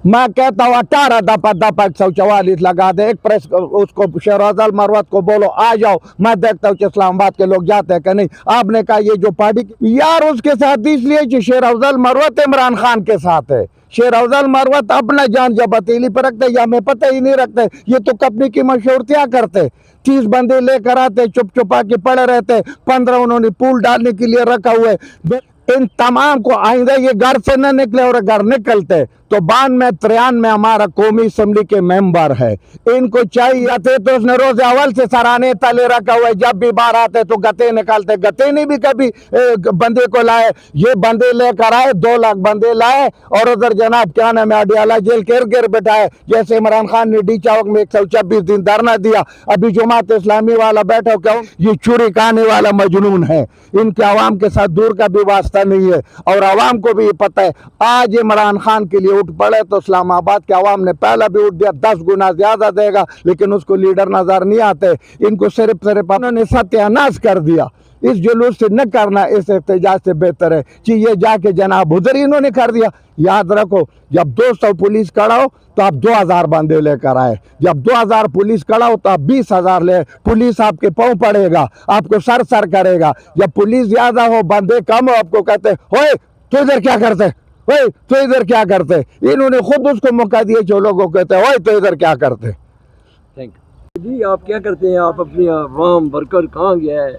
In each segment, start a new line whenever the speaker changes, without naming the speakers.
मैं कहता हूँ 18 दफा दफा 144 लगा दे। एक प्रेस उसको शहरोजल मरवत को बोलो आ जाओ, मैं देखता हूँ कि इस्लामाबाद के लोग जाते हैं कि नहीं। आपने कहा ये जो पार्टी यार उसके साथ इसलिए कि शहरोजल मरवत इमरान खान के साथ है। शहरोजल मरवत अपना जान जब हथेली पर रखते या हमें पता ही नहीं रखते। ये तो कंपनी की मशहूरतियाँ करते, 30 बंदे लेकर आते, चुप चुपा के पड़े रहते, 15 उन्होंने पूल डालने के लिए रखा हुआ है। इन तमाम को आइंदा ये घर से न निकले और घर निकलते तो 92-93 में हमारा कौमी असम्बली के मेंबर है। इनको चाहिए थे तो उसने रोज अव्वल से सराहने तले रखा हुआ है। जब भी बाहर आते तो गते निकालते, गते नहीं भी कभी बंदे को लाए। ये बंदे लेकर आए, 2 लाख बंदे लाए और उधर जनाब क्या नाम है अडियाला जेल गिर गिर बिठाए। जैसे इमरान खान ने डी चौक में 126 दिन धरना दिया। अभी जमात इस्लामी वाला बैठा क्यों, ये चोरी खाने वाला मजनून है। इनके अवाम के साथ दूर का भी वास्ता नहीं है और अवाम को भी पता है। आज इमरान खान के लिए उठ पड़े तो इस्लामाबाद के अवाम ने पहला भी उठ दिया, 10 गुना ज्यादा देगा, लेकिन उसको लीडर नजर नहीं आते। इनको सिर्फ उन्होंने सत्यानाश कर दिया। इस जुलूस से न करना इस एहतजाज से बेहतर है कि ये जाके जनाब हुजूर इन्होंने कर दिया। याद रखो जब 200 पुलिस खड़ा हो तो आप 2000 बंदे लेकर आए, जब 2000 पुलिस खड़ा हो तो आप 20,000 ले। पुलिस आपके पाँव पड़ेगा, आपको सर करेगा। जब पुलिस ज्यादा हो बंदे कम हो आपको कहते होए तो इधर क्या करते, ओए तो इधर क्या करते। इन्होंने खुद उसको मौका दिया जो लोगों को कहते ओए तो इधर क्या करते।
थैंक यू जी। आप क्या करते हैं, आप अपनी आवाम वर्कर कहाँ गया है?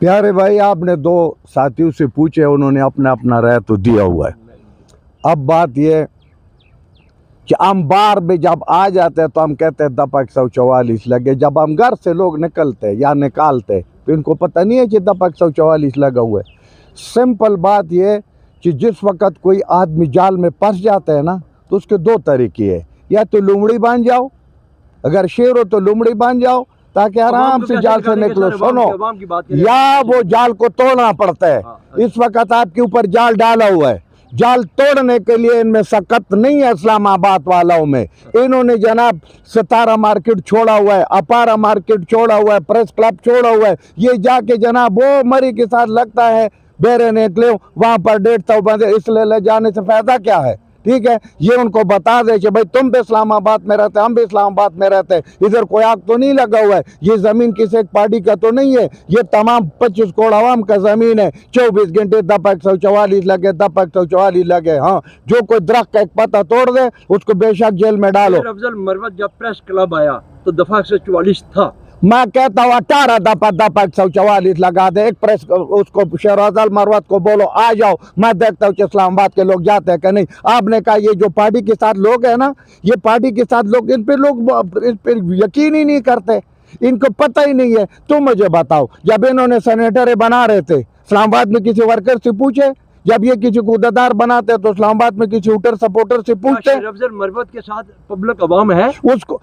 प्यारे भाई आपने 2 साथियों से पूछे, उन्होंने अपना अपना राय तो दिया हुआ है। अब बात यह कि हम बार में जब आ जाते हैं तो हम कहते हैं दफा 144 लगे। जब हम घर से लोग निकलते या निकालते तो इनको पता नहीं है कि दफा 144 लगा हुआ है। सिंपल बात यह कि जिस वक्त कोई आदमी जाल में फंस जाता है ना तो उसके 2 तरीके हैं, या तो लुमड़ी बांध जाओ, अगर शेर हो तो लुमड़ी बांध जाओ ताकि आराम से जाल से निकलो। सुनो, या वो जाल को तोड़ना पड़ता है। इस वक्त आपके ऊपर जाल डाला हुआ है, जाल तोड़ने के लिए इनमें सकत नहीं है। इस्लामाबाद वालों में इन्होंने जनाब सितारा मार्केट छोड़ा हुआ है, अपारा मार्केट छोड़ा हुआ है, प्रेस क्लब छोड़ा हुआ है। ये जाके जनाब वो मरी के साथ लगता है बेरे निकले वहां पर 150 बंदे, इसलिए ले जाने से फायदा क्या है। ठीक है, ये उनको बता दे कि भाई तुम भी इस्लामाबाद में रहते, हम भी इस्लामाबाद में रहते, इधर कोई आग तो नहीं लगा हुआ है। ये जमीन किसी एक पार्टी का तो नहीं है, ये तमाम 25 करोड़ आवाम का जमीन है। 24 घंटे दफा 144 लगे, दफा 144 लगे। हाँ, जो कोई दरख्त का एक पत्ता तोड़ दे उसको बेशक जेल में डालो।
अफजल मरवत जब प्रेस क्लब आया तो दफा 144 था।
मैं कहता हूँ 18 दफा दफा 144 लगा दे। एक प्रेस उसको शहरोजल मरवत को बोलो आ जाओ, मैं देखता हूँ कि इस्लामाबाद के लोग जाते हैं कि नहीं। आपने कहा ये जो पार्टी के साथ लोग हैं ना, ये पार्टी के साथ लोग, इन पे लोग इन पे यकीन ही नहीं करते, इनको पता ही नहीं है। तुम मुझे बताओ, जब इन्होंने सेनेटर बना रहे थे इस्लामाबाद में किसी वर्कर से पूछे, जब ये किसी कूदेदार बनाते तो इस्लामाबाद में किसी उटर सपोर्टर से पूछते।
अफजल मरवत के साथ पब्लिक अवाम है
उसको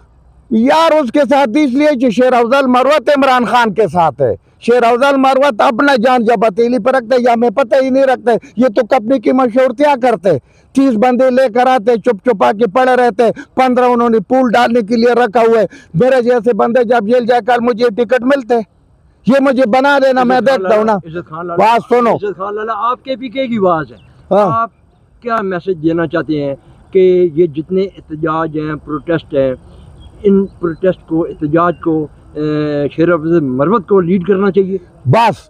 यार उसके साथ इसलिए कि शेर अफजल मरवत इमरान खान के साथ है। शेर अफजल मरवत अपना जान जब हथेली पर रखते या हमें पता ही नहीं रखते। ये तो कंपनी की मशहूरतियाँ करते, 30 बंदे लेकर आते, चुप चुपा के पड़े रहते, 15 उन्होंने पूल डालने के लिए रखा हुआ है। मेरे जैसे बंदे जब जेल जाकर मुझे टिकट मिलते, ये मुझे बना देना, मैं देखता हूँ ना। बात सुनो,
आपके पीके की आवाज है।
हाँ।
आप क्या मैसेज देना चाहते हैं कि ये जितने एहतजाज हैं, प्रोटेस्ट हैं, इन प्रोटेस्ट को, एहतजाज को शेर अफजल मरवत को लीड करना चाहिए?
बस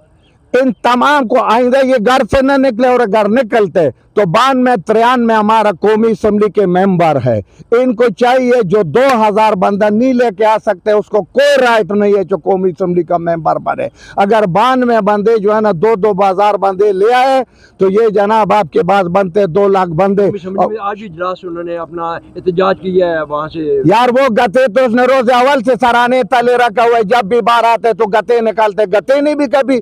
इन तमाम को आइंदा ये घर से न निकले और घर निकलते तो 92-93 में हमारा कौमी असम्बली के मेंबर है। इनको चाहिए जो 2000 बंदा नहीं लेके आ सकते उसको कोई राइट नहीं है जो कौमी असम्बली का मेंबर बने। अगर 92 बंदे जो है ना 2,000 बंदे ले आए तो ये जनाब आपके पास बनते 2 लाख बंदे।
आज इजलास उन्होंने अपना एहतजाज किया है वहाँ से।
यार वो गते तो उसने रोज अव्वल से सराहने तले रखा हुआ है। जब भी बाहर आते तो गते निकालते, गते नहीं भी कभी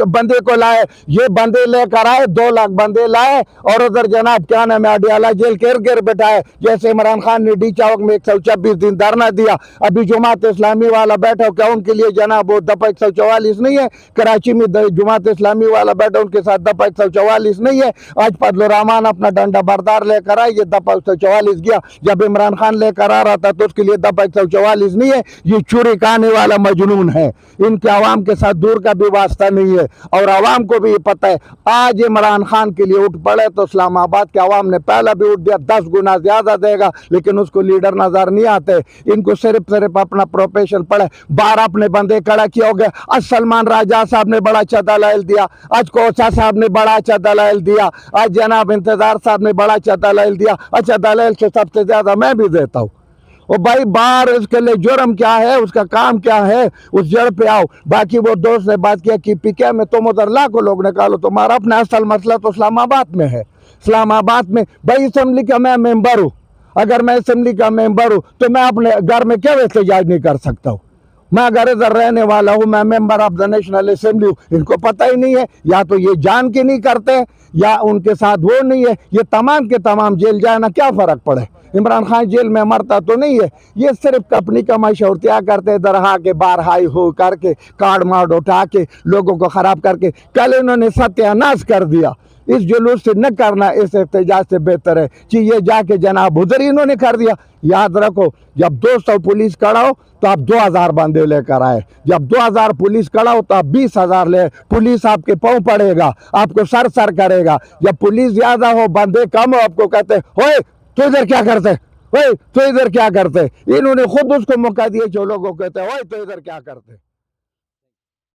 बंदे को लाए। ये बंदे लेकर आए, 2 लाख बंदे लाए और उधर जनाब क्या नाम है अडियाला जेल गिर गिर बिठाए। जैसे इमरान खान ने डी चौक में 126 दिन धरना दिया। अभी जमात इस्लामी वाला बैठा क्या उनके लिए जनाब वो दफा 144 नहीं है। कराची में जमात इस्लामी वाला बैठा, उनके साथ दफा 144 नहीं है। आज फजलुर रहमान अपना डंडा बरदार लेकर आए, ये दफा 144 गया। जब इमरान खान लेकर आ रहा था तो उसके लिए दफा 144 नहीं है। ये चोरी खाने वाला मजनून है, इनके अवाम के साथ दूर का भी वास्ता नहीं है और अवाम को भी पता है। आज इमरान खान के लिए उठ पड़े तो इस्लामाबाद के अवाम ने पहले भी वोट दिया, 10 गुना ज़्यादा देगा, लेकिन उसको लीडर नज़र नहीं आते। इनको सिर्फ अपना प्रोफेशन पड़े, बाहर अपने बंदे खड़ा किए हो गए। आज सलमान राजा साहब ने बड़ा अच्छा दलाइल दिया, आज कोचा साहब ने बड़ा अच्छा दलाइल दिया, आज जनाब इंतजार साहब ने बड़ा अच्छा दलाइल दिया। अच्छा दलाइल से सबसे ज़्यादा मैं भी देता हूँ। और भाई बाहर उसके लिए जुर्म क्या है, उसका काम क्या है, उस जड़ पे आओ। बाकी वो दोस्त ने बात किया कि पीके में तुम उधर लाखों लोग निकालो, तुम्हारा अपना असल मसला तो इस्लामाबाद में है। इस्लामाबाद में भाई असेंबली का मैं मेंबर हूँ, अगर मैं असेंबली का मेंबर हूँ तो मैं अपने घर में क्यों एहतजाज नहीं कर सकता हूँ? मैं अगर इधर रहने वाला हूँ, मैं member of the national assembly हूँ, इनको पता ही नहीं है, या तो ये जान के नहीं करते या उनके साथ वो नहीं है। ये तमाम के तमाम जेल जाए ना, क्या फ़र्क पड़े? इमरान खान जेल में मरता तो नहीं है, ये सिर्फ अपनी कमाई शौरतिया करते, दरहा के बार हाई हो करके कार्ड मार्ड उठा के लोगों को ख़राब करके। कल इन्होंने सत्यानाश कर दिया। इस जुलूस से न करना इस एहतजाज से बेहतर है कि ये जाके जनाब हुजूर इन्होंने कर दिया। याद रखो, जब 200 पुलिस खड़ा हो तो आप 2000 बंदे लेकर आए, जब 2000 पुलिस खड़ा हो तो आप 20,000 ले। पुलिस आपके पाँव पड़ेगा, आपको सर करेगा। जब पुलिस ज़्यादा हो बंदे कम हो, आपको कहते होए तो इधर क्या करते, ओए तो इधर क्या करते। इन्होंने खुद उसको मौका दिया जो लोगों को कहते हैं ओए तो इधर क्या करते।